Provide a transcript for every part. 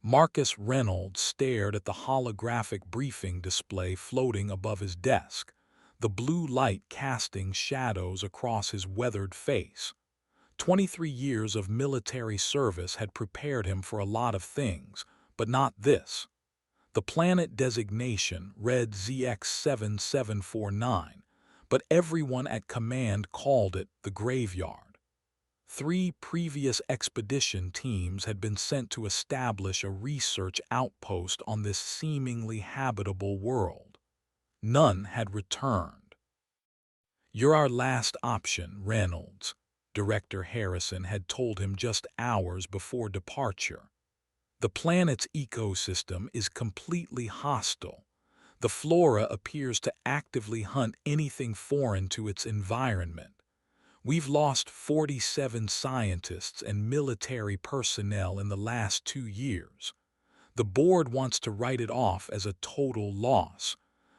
Marcus Reynolds stared at the holographic briefing display floating above his desk, the blue light casting shadows across his weathered face. 23 years of military service had prepared him for a lot of things, but not this. The planet designation read ZX7749, but everyone at command called it the graveyard. 3 previous expedition teams had been sent to establish a research outpost on this seemingly habitable world. None had returned. "You're our last option, Reynolds," Director Harrison had told him just hours before departure. "The planet's ecosystem is completely hostile. The flora appears to actively hunt anything foreign to its environment. We've lost 47 scientists and military personnel in the last 2 years. The board wants to write it off as a total loss,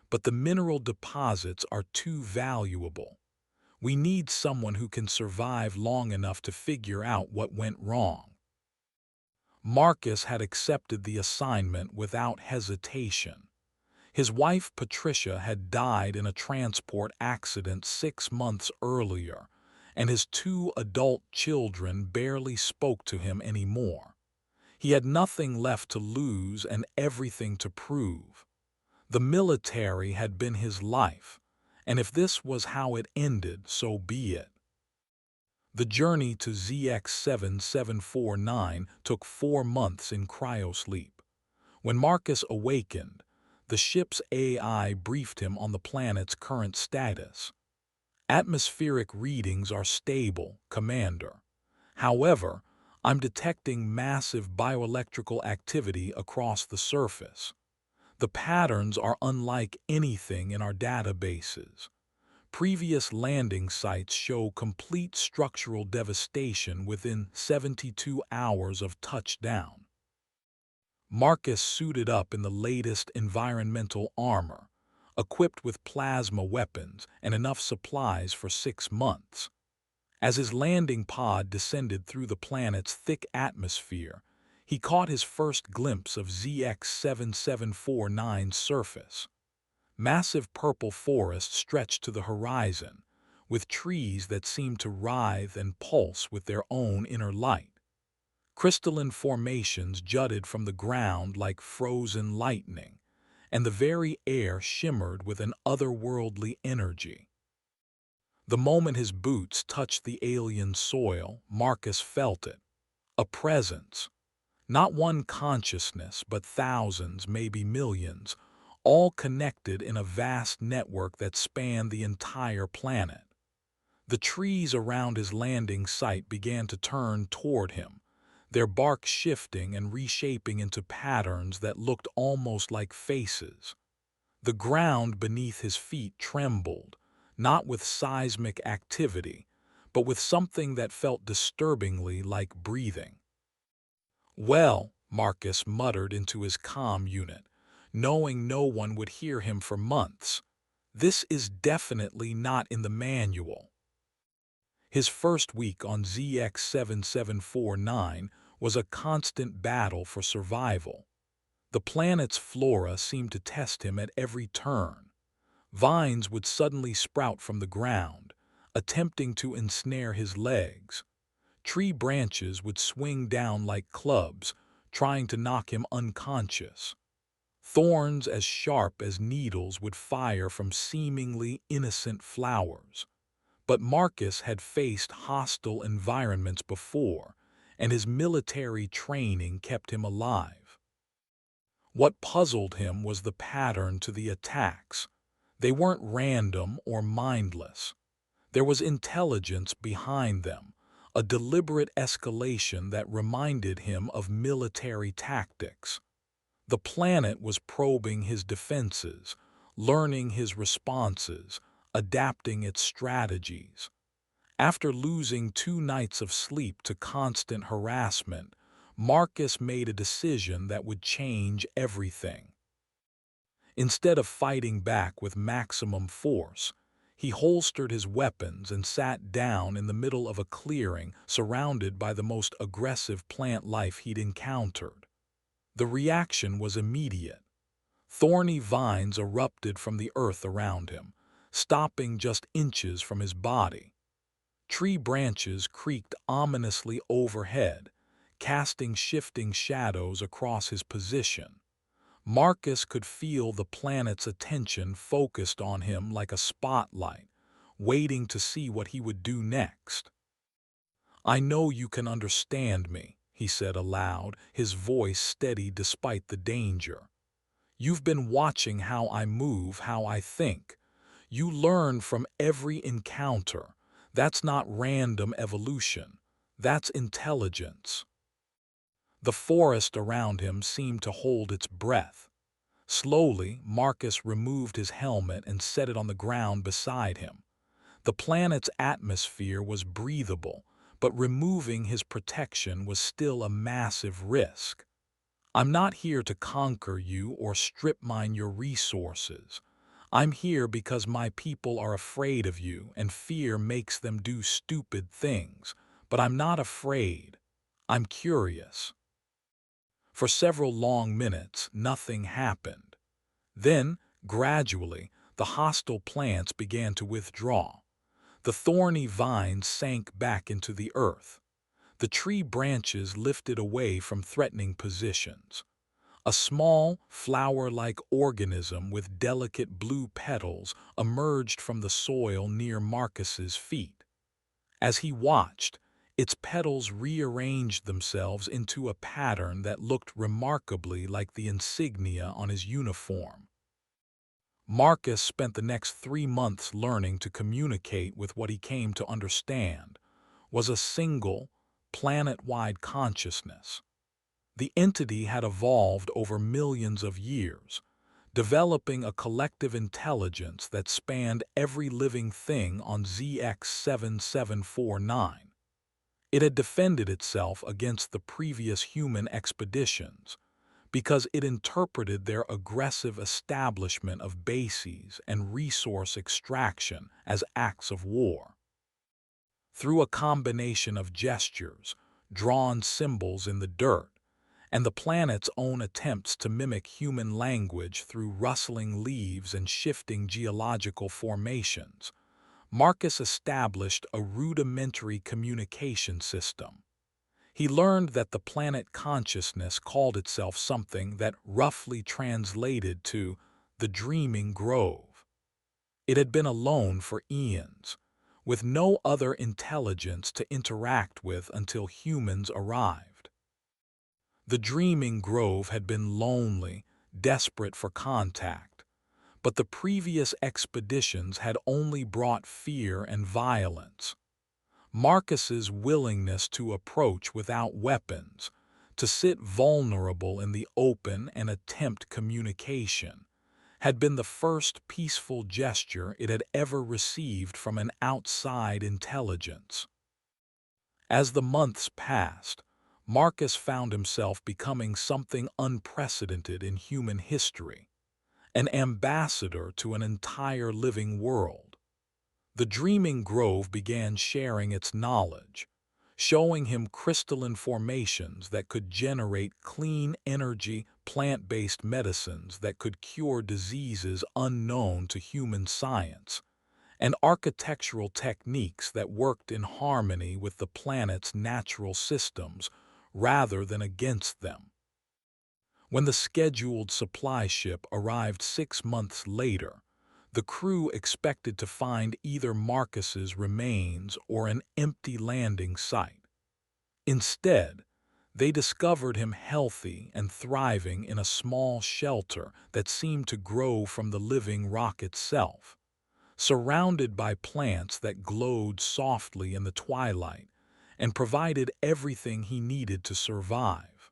but the mineral deposits are too valuable. We need someone who can survive long enough to figure out what went wrong." Marcus had accepted the assignment without hesitation. His wife Patricia had died in a transport accident 6 months earlier, and his 2 adult children barely spoke to him anymore. He had nothing left to lose and everything to prove. The military had been his life, and if this was how it ended, so be it. The journey to ZX7749 took 4 months in cryosleep. When Marcus awakened, the ship's AI briefed him on the planet's current status. "Atmospheric readings are stable, Commander. However, I'm detecting massive bioelectrical activity across the surface. The patterns are unlike anything in our databases. Previous landing sites show complete structural devastation within 72 hours of touchdown." Marcus suited up in the latest environmental armor, equipped with plasma weapons and enough supplies for 6 months. As his landing pod descended through the planet's thick atmosphere, he caught his first glimpse of ZX7749's surface. Massive purple forests stretched to the horizon, with trees that seemed to writhe and pulse with their own inner light. Crystalline formations jutted from the ground like frozen lightning, and the very air shimmered with an otherworldly energy. The moment his boots touched the alien soil, Marcus felt it. A presence. Not one consciousness, but thousands, maybe millions, all connected in a vast network that spanned the entire planet. The trees around his landing site began to turn toward him, their bark shifting and reshaping into patterns that looked almost like faces. The ground beneath his feet trembled, not with seismic activity, but with something that felt disturbingly like breathing. "Well," Marcus muttered into his comm unit, knowing no one would hear him for months, "this is definitely not in the manual." His first week on ZX7749 was a constant battle for survival. The planet's flora seemed to test him at every turn. Vines would suddenly sprout from the ground, attempting to ensnare his legs. Tree branches would swing down like clubs, trying to knock him unconscious. Thorns as sharp as needles would fire from seemingly innocent flowers. But Marcus had faced hostile environments before, and his military training kept him alive. What puzzled him was the pattern to the attacks. They weren't random or mindless. There was intelligence behind them, a deliberate escalation that reminded him of military tactics. The planet was probing his defenses, learning his responses, adapting its strategies. After losing 2 nights of sleep to constant harassment, Marcus made a decision that would change everything. Instead of fighting back with maximum force, he holstered his weapons and sat down in the middle of a clearing surrounded by the most aggressive plant life he'd encountered. The reaction was immediate. Thorny vines erupted from the earth around him, stopping just inches from his body. Tree branches creaked ominously overhead, casting shifting shadows across his position. Marcus could feel the planet's attention focused on him like a spotlight, waiting to see what he would do next. "I know you can understand me," he said aloud, his voice steady despite the danger. "You've been watching how I move, how I think. You learn from every encounter. That's not random evolution. That's intelligence." The forest around him seemed to hold its breath. Slowly, Marcus removed his helmet and set it on the ground beside him. The planet's atmosphere was breathable, but removing his protection was still a massive risk. "I'm not here to conquer you or strip mine your resources. I'm here because my people are afraid of you and fear makes them do stupid things. But I'm not afraid. I'm curious." For several long minutes, nothing happened. Then, gradually, the hostile plants began to withdraw. The thorny vines sank back into the earth. The tree branches lifted away from threatening positions. A small, flower-like organism with delicate blue petals emerged from the soil near Marcus's feet. As he watched, its petals rearranged themselves into a pattern that looked remarkably like the insignia on his uniform. Marcus spent the next 3 months learning to communicate with what he came to understand was a single, planet-wide consciousness. The entity had evolved over millions of years, developing a collective intelligence that spanned every living thing on ZX7749. It had defended itself against the previous human expeditions because it interpreted their aggressive establishment of bases and resource extraction as acts of war. Through a combination of gestures, drawn symbols in the dirt, and the planet's own attempts to mimic human language through rustling leaves and shifting geological formations, Marcus established a rudimentary communication system. He learned that the planet consciousness called itself something that roughly translated to the Dreaming Grove. It had been alone for eons, with no other intelligence to interact with until humans arrived. The Dreaming Grove had been lonely, desperate for contact, but the previous expeditions had only brought fear and violence. Marcus's willingness to approach without weapons, to sit vulnerable in the open and attempt communication, had been the first peaceful gesture it had ever received from an outside intelligence. As the months passed, Marcus found himself becoming something unprecedented in human history, an ambassador to an entire living world. The Dreaming Grove began sharing its knowledge, showing him crystalline formations that could generate clean energy, plant-based medicines that could cure diseases unknown to human science, and architectural techniques that worked in harmony with the planet's natural systems rather than against them. When the scheduled supply ship arrived 6 months later, the crew expected to find either Marcus's remains or an empty landing site. Instead, they discovered him healthy and thriving in a small shelter that seemed to grow from the living rock itself, surrounded by plants that glowed softly in the twilight and provided everything he needed to survive.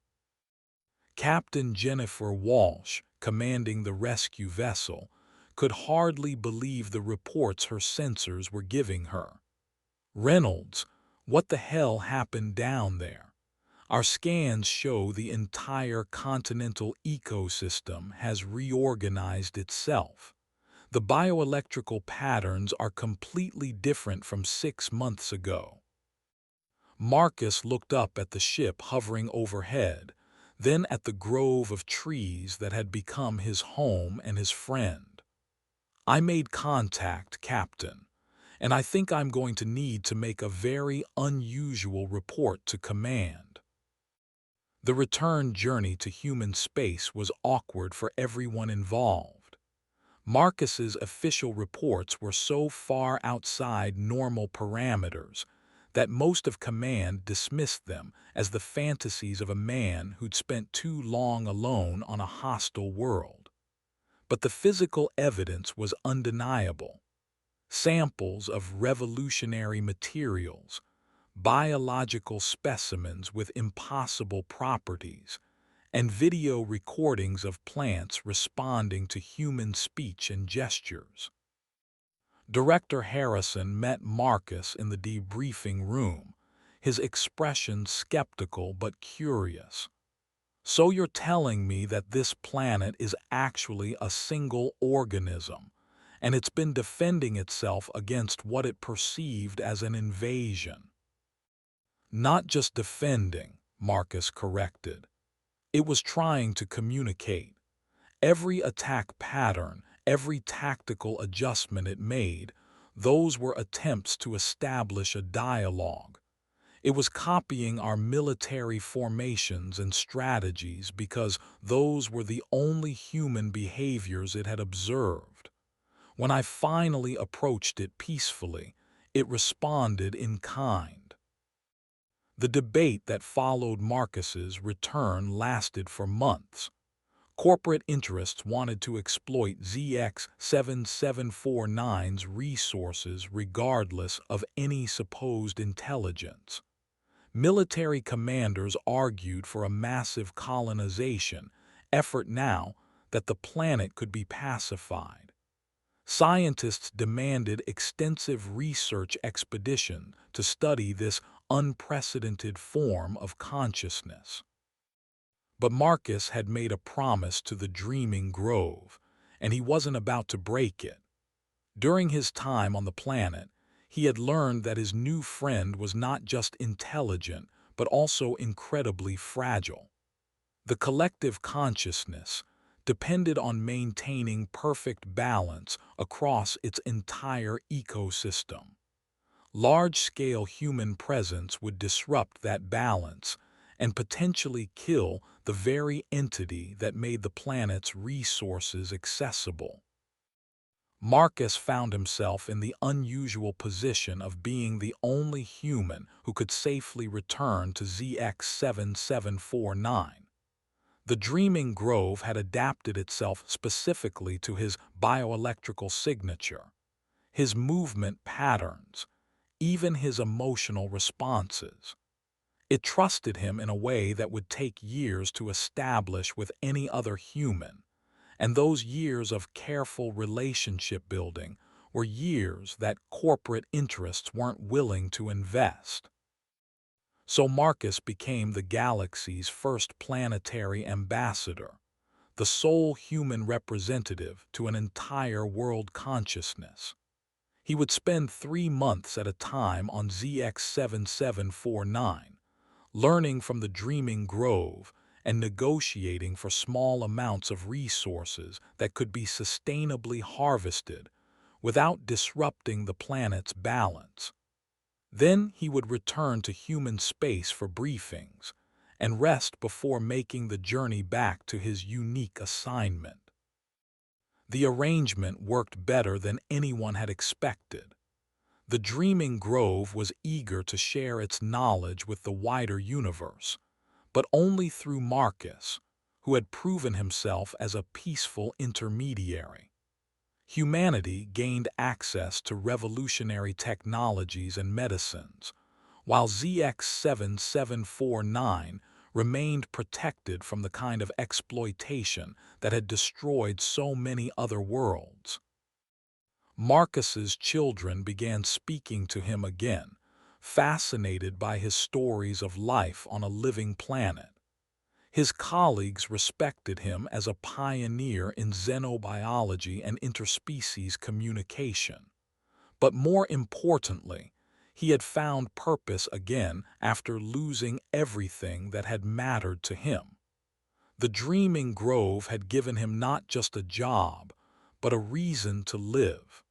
Captain Jennifer Walsh, commanding the rescue vessel, could hardly believe the reports her sensors were giving her. "Reynolds, what the hell happened down there? Our scans show the entire continental ecosystem has reorganized itself. The bioelectrical patterns are completely different from 6 months ago." Marcus looked up at the ship hovering overhead, then at the grove of trees that had become his home and his friend. "I made contact, Captain, and I think I'm going to need to make a very unusual report to command." The return journey to human space was awkward for everyone involved. Marcus's official reports were so far outside normal parameters that most of command dismissed them as the fantasies of a man who'd spent too long alone on a hostile world. But the physical evidence was undeniable. Samples of revolutionary materials, biological specimens with impossible properties, and video recordings of plants responding to human speech and gestures. Director Harrison met Marcus in the debriefing room, his expression skeptical but curious. "So you're telling me that this planet is actually a single organism, and it's been defending itself against what it perceived as an invasion?" "Not just defending," Marcus corrected. "It was trying to communicate. Every attack pattern, every tactical adjustment it made, those were attempts to establish a dialogue. It was copying our military formations and strategies because those were the only human behaviors it had observed. When I finally approached it peacefully, it responded in kind." The debate that followed Marcus's return lasted for months. Corporate interests wanted to exploit ZX-7749's resources regardless of any supposed intelligence. Military commanders argued for a massive colonization effort now that the planet could be pacified. Scientists demanded extensive research expedition to study this unprecedented form of consciousness. But Marcus had made a promise to the Dreaming Grove, and he wasn't about to break it. During his time on the planet, he had learned that his new friend was not just intelligent, but also incredibly fragile. The collective consciousness depended on maintaining perfect balance across its entire ecosystem. Large-scale human presence would disrupt that balance and potentially kill the very entity that made the planet's resources accessible. Marcus found himself in the unusual position of being the only human who could safely return to ZX-7749. The Dreaming Grove had adapted itself specifically to his bioelectrical signature, his movement patterns, even his emotional responses. It trusted him in a way that would take years to establish with any other human, and those years of careful relationship building were years that corporate interests weren't willing to invest. So Marcus became the galaxy's first planetary ambassador, the sole human representative to an entire world consciousness. He would spend 3 months at a time on ZX-7749, learning from the Dreaming Grove and negotiating for small amounts of resources that could be sustainably harvested without disrupting the planet's balance. Then he would return to human space for briefings and rest before making the journey back to his unique assignment. The arrangement worked better than anyone had expected. The Dreaming Grove was eager to share its knowledge with the wider universe, but only through Marcus, who had proven himself as a peaceful intermediary. Humanity gained access to revolutionary technologies and medicines, while ZX-7749 remained protected from the kind of exploitation that had destroyed so many other worlds. Marcus's children began speaking to him again, fascinated by his stories of life on a living planet. His colleagues respected him as a pioneer in xenobiology and interspecies communication. But more importantly, he had found purpose again after losing everything that had mattered to him. The dreaming grove had given him not just a job, but a reason to live.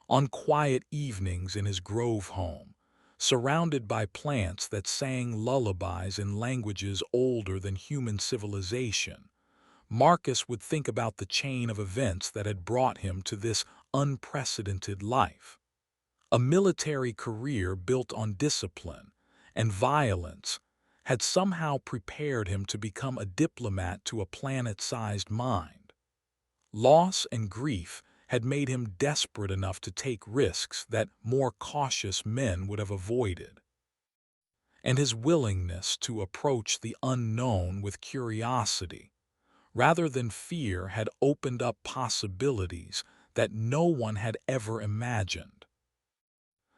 On quiet evenings in his grove home, surrounded by plants that sang lullabies in languages older than human civilization, Marcus would think about the chain of events that had brought him to this unprecedented life. A military career built on discipline and violence had somehow prepared him to become a diplomat to a planet-sized mind. Loss and grief had made him desperate enough to take risks that more cautious men would have avoided. And his willingness to approach the unknown with curiosity, rather than fear, had opened up possibilities that no one had ever imagined.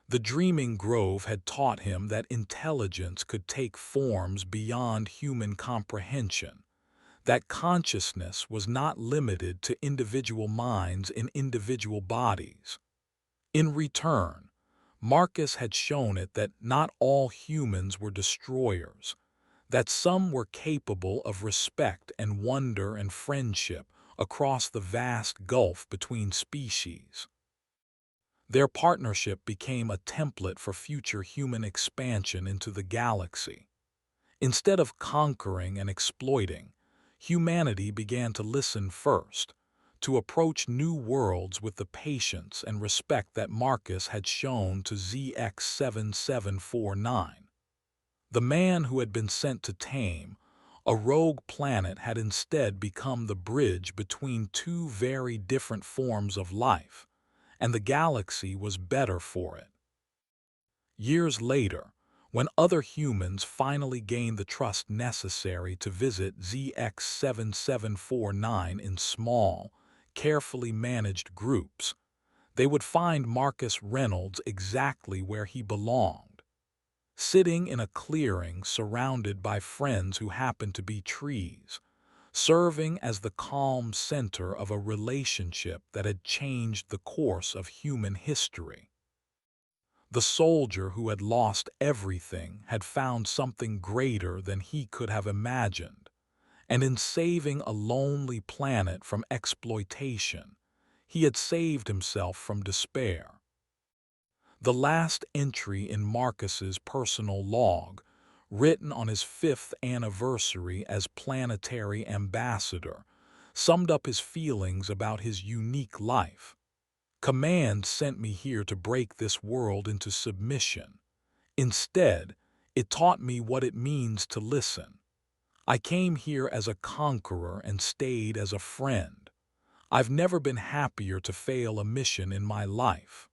The dreaming grove had taught him that intelligence could take forms beyond human comprehension, that consciousness was not limited to individual minds in individual bodies. In return, Marcus had shown it that not all humans were destroyers, that some were capable of respect and wonder and friendship across the vast gulf between species. Their partnership became a template for future human expansion into the galaxy. Instead of conquering and exploiting, humanity began to listen first, to approach new worlds with the patience and respect that Marcus had shown to ZX7749. The man who had been sent to Tame, a rogue planet, had instead become the bridge between two very different forms of life, and the galaxy was better for it. Years later, when other humans finally gained the trust necessary to visit ZX7749 in small, carefully managed groups, they would find Marcus Reynolds exactly where he belonged, sitting in a clearing surrounded by friends who happened to be trees, serving as the calm center of a relationship that had changed the course of human history. The soldier who had lost everything had found something greater than he could have imagined, and in saving a lonely planet from exploitation, he had saved himself from despair. The last entry in Marcus's personal log, written on his 5th anniversary as planetary ambassador, summed up his feelings about his unique life. Command sent me here to break this world into submission. Instead, it taught me what it means to listen. I came here as a conqueror and stayed as a friend. I've never been happier to fail a mission in my life.